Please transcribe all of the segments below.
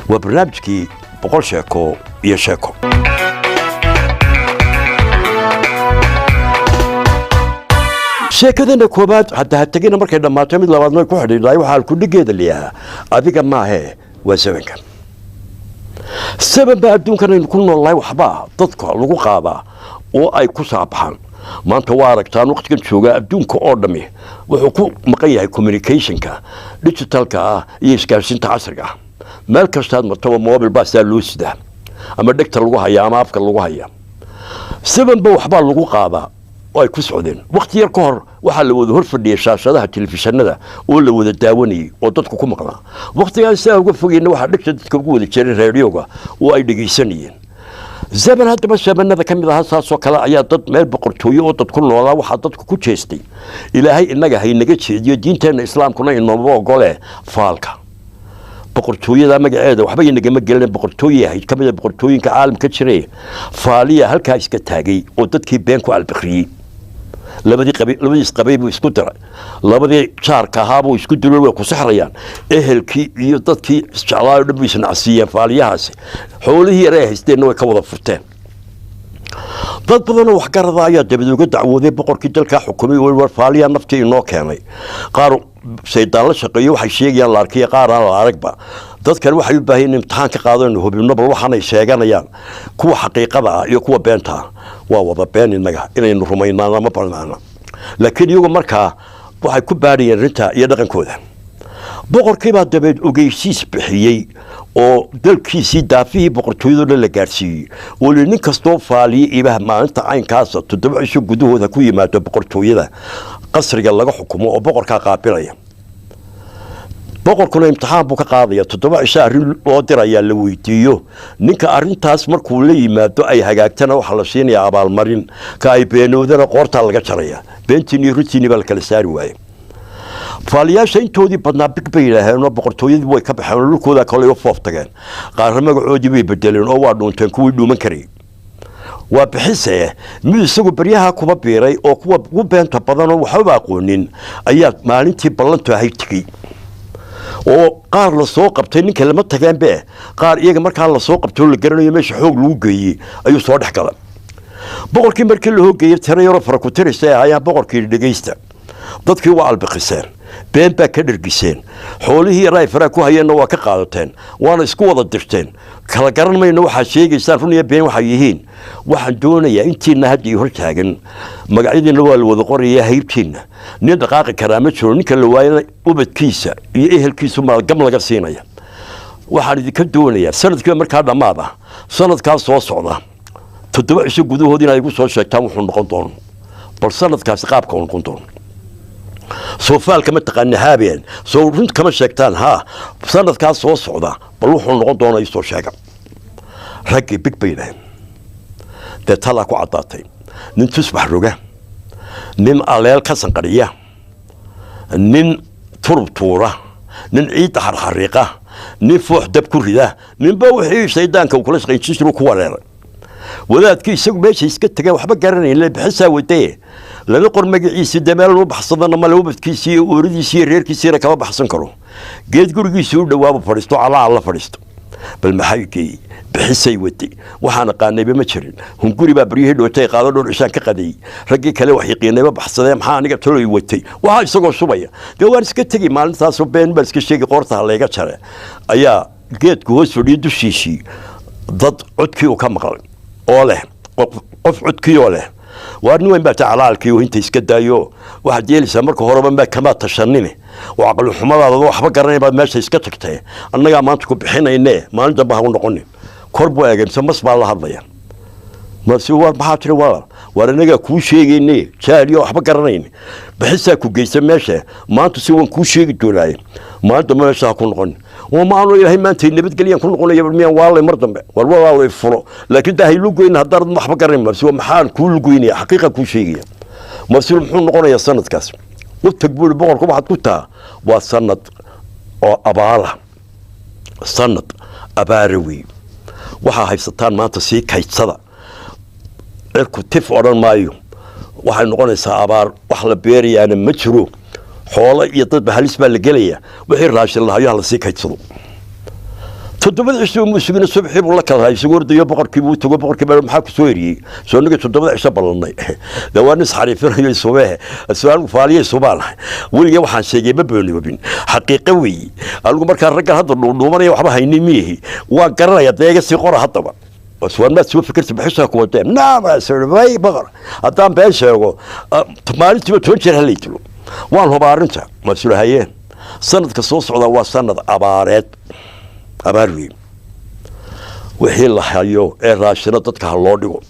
وبرنامجكي بقول شاكو يا شاكو sheekadana koobaad hadda tagina markay dhamaato mid labaadna ku xidhiidhay waxa ku dhigeeda leeyahay adiga ma ahe waa sabanka sabab adduunkan in ku noolay waxba dadka lagu qaadaa oo ay ku saabaxaan maanta waa aragtaan waqtigan jooga adduunka oo dhami wuxuu ku maqan yahay communicationka digitalka iyo isgaarsiinta casriga meel kasta martaba mobile baa loo sidaa ama dhegta lagu hayaa ama afka lagu hayaa sabab waxba lagu qaadaa ay ku socdeen waqti yar ka hor waxa la wada horfadhiyay shaashadaha telefishinada oo la wada daawanayay oo dadku ku maqnaa waqtigaas uga fogeyna waxa dhigta dadka ugu wada jiray raadiyoga oo ay dhageysanayeen zaman hadaba sabanada kamid ah saasoo kale ayaa dad meel boqortooyo oo dad ku noolaa waxa dadku ku jeestay ilaahay inaga haynaga jeediyo diinteena islaamkuna inoo ogole faalka boqortooyada magaceeda waxba inaga ma gelin boqortooyahay kamid boqortooyinka caalamka jiray faaliya halka iska taagay oo dadkii been ku albiqriyay labadii qabayb isku diray labadii jaarka ahaabuu isku diray way ku saxrayaan ehelkii iyo dadkii jeclaayo dhabiisna asiyeen faaliyahaasi xoolihii yar ay haysteen way ka wada furteen dad badan wax garada ayaa dibadda uga dacwooday boqorkii dalka xukumay oo faaliya naftii inoo keenay qaar saydan la shaqeeyo waxay sheegayaan la arkay qaar aan la aragba dadkan waxay u baahan imtixaan ka qaadaan hubino bal waxaan ay sheeganayaan kuwa xaqiiqada ah iyo kuwa beenta waa wada been inaga inaynu rumaynaan ama balnaana laakiin iyagu markaa waxay ku baadhayeen rinta iyo dhaqankooda boqorkii baa dabeed ogeysiis bixiyay oo dalkiisii daafihii boqortooyada la gaarsiiyay oo nin kastoo faaliye ibaha maalinta caynkaas 7 cisho gudahooda ku yimaado boqortooyada qasriga laga xukumo oo boqorka qaabilaya boqorkuna imtixaan buu ka qaadaya 7 cisho arin loo diraya la weydiiyo ninka arintaas markuu la yimaado ay hagaagtana waxa la siinayaa abaalmarin ka ay beenowdana qoorta laga jaraya beentii rutiini bal kala saari waayay faaliyaasha intoodii badnaa big bay lahayn boqortooyadii way ka baxeen dhulkooda kale oo fooftageen qaar magacoodii bay bedeleen oo waa dhuunteen kuwii dhuuman karay waa bixisay mid isagu baryaha kuba biiray oo kuwa ugu beenta badan oo waxba aqoonin ayaa maalintii ballantu ahay tigay oo qaar la soo qabtay ninka lama tageen be qaar iyaga markaa la soo qabtay la garanayo meesha xoog lagu geeyay ayuu soo dhex galay boqorkii markii la hogeeyay tirayaro fara ku tirisay ayaa boqorkii dhageysta dadkii waa albiqiseen been baa ka dhargiseen xoolihii raayfara ku hayeen waa ka qaadateen waana isku wada dirteen kala garan mayno waxa sheegaysaan run iyo been waxa yihiin waxaan doonayaa intiina hadii hor taagan magacyadiina waa la wada qorayaa haybtiina nin dhaqaaqi karaama jiro ninka la waayay ubadkiisa iyo ehelkiisu maalgam laga siinaya waxaan idinka doonayaa sanadkii markaa dhamaada sanadkaas soo socda 7 cisho gudahoodina ay ku soo sheegtaan wuxuu noqon doono bal sanadkaas qaabka uu noqon doono سوفال كما تقني هابين سو رنت كما شيكتان ها سند كاس سو سودا بل وحو نقون دونا يسو شيغا رقي بيك بينهم ده تلا كو عطاتي نين تصبح روغا نين عليل كسنقريه نين ترب تورا نين عيد حرحريقه نين فوح دب كوريدا نين بوحي شيدانك وكل شيء يشرو كوارير wadaadkii isagu meesha iska tagay waxba garanay la bixisa wadee lana qor magaciisa damaal loo baxsadana ma loo badkiisii ooridiisii reerkiisii kaba baxsan karo geed gurigiisa u dhawaabo fadhiisto ala fadhiisto bal maxay bixisay wadee waxaan qaanayba ma jirin hun guri baa bariye dhootay qaado dhul ishaan ka qaday ragii kale wax yaqiinayba baxsadeen maxaa aniga tolay watay waxa isagoo subaya waan iska tagay maalintaas oo been bal iska sheegay qorta leega jare ayaa geedku hoos fadhiyo dushiisii dad codkii ka maqlay oo leh qof codkiyo leh waan weyn baa tacaalkii oo inta iska daayo waxa jeelisa marka horeba ma kama tashanine oo aqal xumadaada waxba garanay baad meesha iska tagtay annaga maanta ku bixinayne maalin dambe ha u noqonin korbo eegamsa mas baa la hadlaya marsi war maxaa tiri war anaga ku sheegayne jaaliyo waxba garanayne bixisa ku geysan meesha maanta si wan ku sheegi doonay maanta meesha ku noqon وما أنا إلهي ما أنت نبت قليل كل قلنا يبرمي والله مرضم والله يفرو لكن ده هيلوجين هدار محبة كريم مرسوم محال كل جويني حقيقة كل شيء مرسوم حون قلنا يا سنة كاس وتقبل بقول كم واحد كتها وسنة أبارة سنة أباروي وها ستان ما تسي كي تصدق الكتف أوران مايو وها نقول سأبار وحلا بيري يعني مشرو حوالي يطلب بهالاسم اللي قليه وحين راشد الله يلا سيك هيتصلوا تدبر عشرة مسجون الصبح والله كذا يسوون ديو بقر كيبو تقول بقر كبر محاك سويري سو نيجي تدبر عشرة بالله لو أنا حريفين يسويه السؤال فعليه سبحان واللي وحنا شيء ببني ببين حقيقة وي أقول مركز الرجال هذا النمر يوحبها هينميه وقرر يتلاقي سيقرا حتى بس وانا تشوف فكرت بحسها كوتين نعم سيرفي بقر أتام بيشوا تمارس تبي تنشر هليتلو وان هو بارنتا مسؤول هايين سنة كصوص على وسنة أبارات أباروي وحيل حيو الراشنة تدك هاللوديو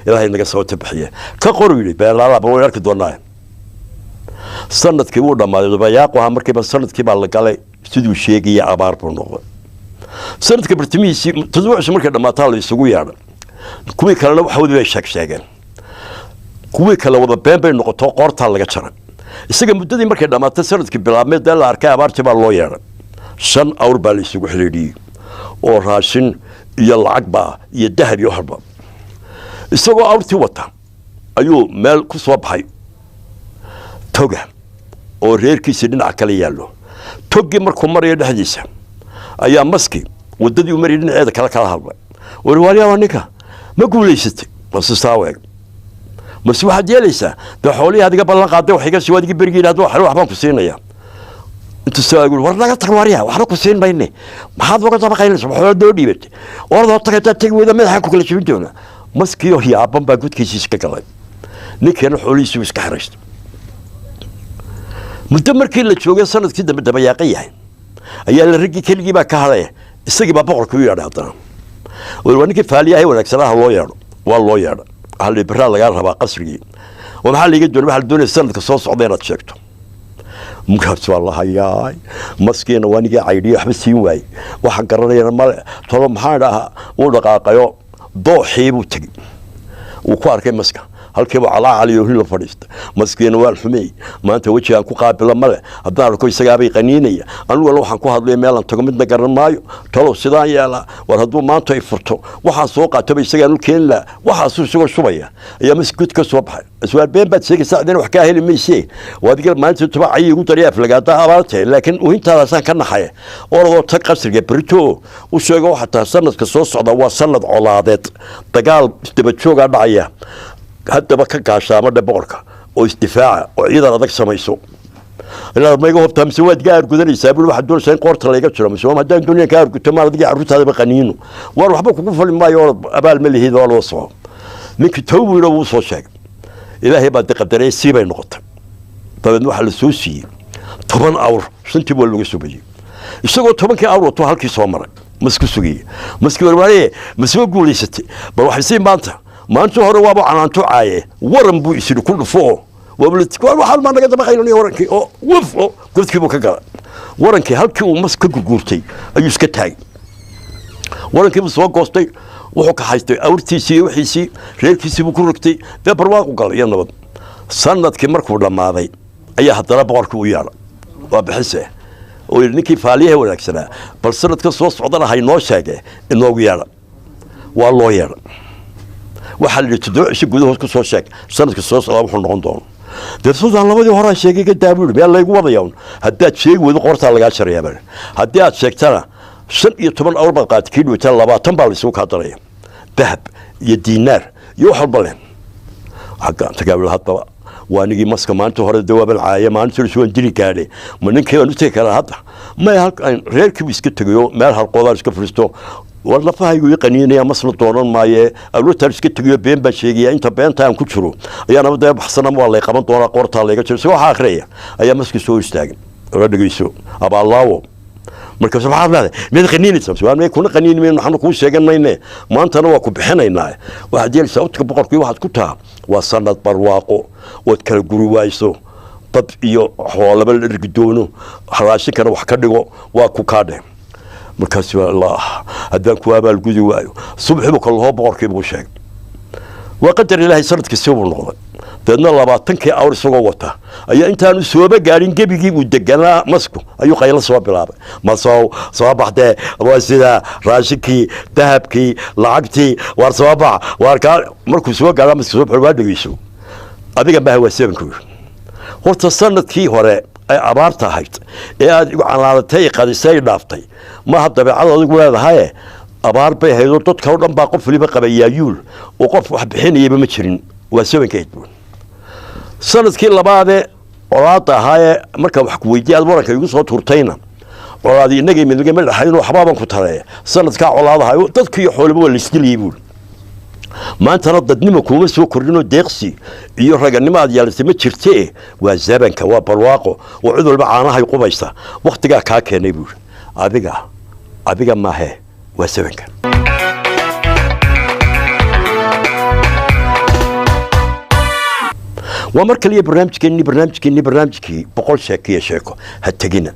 إلى هاي نجس صوت بحية كقروي بلا لا بقول لك دوناي سنة كيبورد ما يضيق وهم كيب سنة كيب على قلي استديو شيء أبار بنوه سنة كبرتمي تزوج شمرك لما طالع يسوي يعني كوي كلا لو حود بيشك شيئا كوي كلا وضع بين نقطة قرط على جشرة السجن مدة مركز لما تسرد كبلا مدة الأركان أبار تبع اللوير شن أور بالي يسوي حليدي وراشن يلعقبا يدهب يهرب السجن أور توتا أيو مال كسواب حي توجه ورير كيسين عكلي يالو توجه مركم مرة يدهجيسه أيام مسكي وددي ومريدين هذا كلا هذا والوالي وانيكا ما قول لي ستي بس استاوي بس واحد يليسه ده حولي هذا قبل قاعد وحيقة سواد جبرجين هذا حلو حبان كسينا يا أنت يقول ورنا قطر واريها وحنا كسين بيني ما حد وقت ما قايل سبحان الله دودي بيت ورنا تقطع وإذا ما حكوا كل شيء بدونه مسكي وهي عبان بقول كيسيس كلا نكين حولي سويس كحرشت مدمر كل شيء سنة كده بدبياقية ayaa la rigi keligii baa ka haday isagii baa boqorku u yeedhay hadana warwaanki faaliyahay wanaagsanaa loo yeedho waa loo yeedho hal ibra laga rabaa qasrigii waxa la iga doonay waxa la doonay sanadka soo socda inaad sheegto mukaabs wallahi yaay maskiina waaniga caydiyo waxba siin waay waxa garanayna mal tolo maxaa dhaha uu dhaqaaqayo dooxii buu tagay uu ku arkay maska halkii baa calaa cali oo la fadhiista maskiina waa xumay maanta wajigan ku qaabila male haddaan arko isaga bay qaniinaya anigu waxaan ku hadlay meel aan tago midna garan maayo talo sidaan yeela war hadduu maanta ay furto waxaan soo qaatay isaga anu keen la waxa soo shubaya ayaa maskuud ka soo baxay aswaal been baad sheegay saacadeen wax ka heli maysay waadiga maanta tubaa ay ugu dariya aflagaada abaartay laakiin uu intaasaan ka naxay oo tag qasriga brito u sheego xataa sanadka soo socda waa sanad colaadeed dagaal daba jooga dhacaya haddaba ka gaashaamo boqorka oo isdifaaca oo ciidan adag samayso ilaa ma iga hobtaa mise waad gaar gudanaysaa bul waxa doonaysaa in qoorta laga jiro mise ma hadaan dunia gaar gudto ma adiga carruurtaada qaniino war waxba kugu falin maayo abaal ma lihiid oo loo soo ninkii tawbiiro uu soo sheegay ilaahay baa qadaray siibay noqotay dabeedna waxa la soo siiyey 10 awr shantii baa lagu subayay isagoo 10kii awr oo halkii soo maray masku sugiyay maski warwaye masoo guuleysatay bal waxa si maanta maanta hore waaba canaanto caaye waran buu isiri ku dhufo waxaan ma naga daba qaylay warankii oo wuf gudkii buu ka galay warankii halkii uu mas ka gurgurtay ayuu iska taagay warankii buu soo goostay wuxuu ka haystay awrtiisii wixiisii reerkiisii buu ku rogtay dee barwaaqo galay nabad sanadkii markuu dhamaaday ayaa haddana boqorkii u yeedhay waa bixisay oo ninkii faaliyaha wanaagsanaa bal sanadka soo socdana hay noo sheegay inoogu yeedhay waa loo yeedhay waxa la tidoo si gudahood ku soo sheeg sanadka soo socda wuxuu noqon doon dadsuudan labadii hore sheegay ka daabuul meel la igu wadayoon haddaad sheegi wada qorta laga shariyaa haddii aad sheegtana 15 awr baa qaad kiilo 20 baa la soo ka daray dahab iyo diinaar iyo wax walba leen haga tagaabul hadaba waanigi maska maanta hore dawaabal caaya maanta soo diri gaadhay ma ninkii aanu tii kala hadda ma halkan reerkii iska tagayo meel hal qodaar iska furisto والله فايقو يقنيني مسل دونان مايه أولو ترسكت تجيو بين بشيء أنت بين تام كتشرو أيام بدأ بحصنا والله قبل دونا قرطة اللي كتشرو سو حاخرية أيام مسك سو يستاجن رد يسوع أبا الله مركز سبحان الله من قنيني سبحان ما يكون قنيني من نحن كوش شيئا ما ينه ما أنت نوا كبحنا يناه واحد يل سوتك بقر كي واحد كتها وصلنا برواقو وتكل جروايسو طب يو حوالي بالرجدونو حراسي كانوا حكدوا وكوكاده مركز الله هداك وابا الجودي وايو صبح بك الله بقرك بوشك وقدر الله سنتك السوق النقطة لأن الله بعطنك أول سقوطه أي أنت أنا سوابا قارين جيب ودجنا مسكو أيو قيل صواب بلعب ما صواب ده واسدا راشكي ذهبكي لعقتي وارصوابع واركال مركو سوا قال مسك صبح الواد يسوع أبيك به هو السبب كله هو تصنت كي هراء ay abaarta ahayd ee aad igu calaalatay qadisay dhaaftay ma hadda dabeecad adigu leedahay abaar bay haydo dadka oo dhan baa qof waliba qabayaayuul oo qof wax bixinayaba ma jirin waa sabankeed buu sanadkii labaad colaad ahaa marka wax ku weydiiyay waranka igu soo turtayna colaad inaga midnimo ma dhaxayn waxbaaban ku tareey sanadka colaadaha dadkii xoolaba waa la isdiliyay buu maantana dadnimo kuma soo kordhino deeqsi iyo raganimo aad yeelatay ma jirtee waa zabanka waa barwaaqo oo cid walba caanahay qubaysta waqtiga ka keenay buu adiga ma he waa zabanka ومركل يا برنامجكني 100 شيكو هتجينا